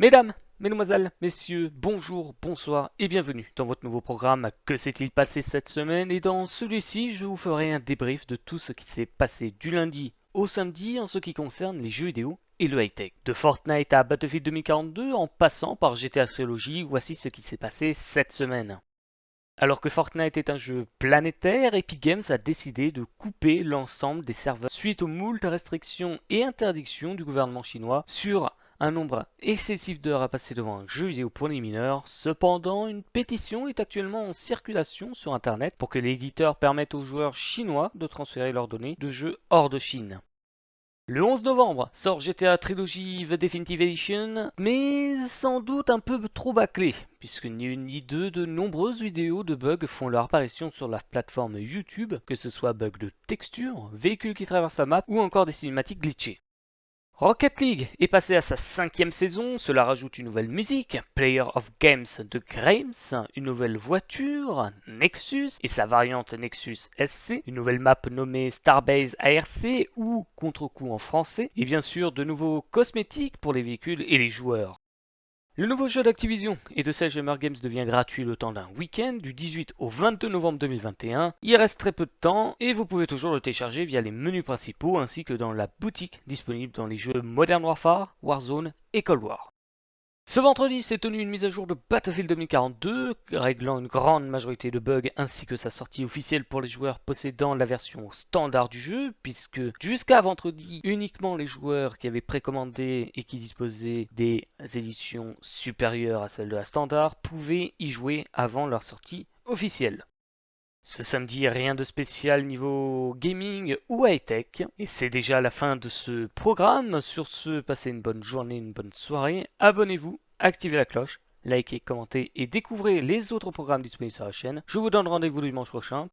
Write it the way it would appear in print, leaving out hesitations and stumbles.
Mesdames, mesdemoiselles, messieurs, bonjour, bonsoir et bienvenue dans votre nouveau programme Que s'est-il passé cette semaine? Et dans celui-ci, je vous ferai un débrief de tout ce qui s'est passé du lundi au samedi en ce qui concerne les jeux vidéo et le high-tech. De Fortnite à Battlefield 2042 en passant par GTA Trilogy, voici ce qui s'est passé cette semaine. Alors que Fortnite est un jeu planétaire, Epic Games a décidé de couper l'ensemble des serveurs suite aux moultes restrictions et interdictions du gouvernement chinois sur un nombre excessif d'heures à passer devant un jeu vidéo pour les mineurs. Cependant, une pétition est actuellement en circulation sur Internet pour que l'éditeur permette aux joueurs chinois de transférer leurs données de jeux hors de Chine. Le 11 novembre sort GTA Trilogy The Definitive Edition, mais sans doute un peu trop bâclé, puisque ni une ni deux, de nombreuses vidéos de bugs font leur apparition sur la plateforme YouTube, que ce soit bugs de texture, véhicules qui traversent la map ou encore des cinématiques glitchées. Rocket League est passé à sa 5e saison, cela rajoute une nouvelle musique, Player of Games de Grimes, une nouvelle voiture, Nexus et sa variante Nexus SC, une nouvelle map nommée Starbase ARC ou Contre-coup en français, et bien sûr de nouveaux cosmétiques pour les véhicules et les joueurs. Le nouveau jeu d'Activision et de Sledgehammer Games devient gratuit le temps d'un week-end du 18 au 22 novembre 2021. Il reste très peu de temps et vous pouvez toujours le télécharger via les menus principaux ainsi que dans la boutique disponible dans les jeux Modern Warfare, Warzone et Cold War. Ce vendredi s'est tenue une mise à jour de Battlefield 2042, réglant une grande majorité de bugs ainsi que sa sortie officielle pour les joueurs possédant la version standard du jeu, puisque jusqu'à vendredi, uniquement les joueurs qui avaient précommandé et qui disposaient des éditions supérieures à celles de la standard pouvaient y jouer avant leur sortie officielle. Ce samedi, rien de spécial niveau gaming ou high-tech. Et c'est déjà la fin de ce programme. Sur ce, passez une bonne journée, une bonne soirée. Abonnez-vous, activez la cloche, likez, commentez et découvrez les autres programmes disponibles sur la chaîne. Je vous donne rendez-vous dimanche prochain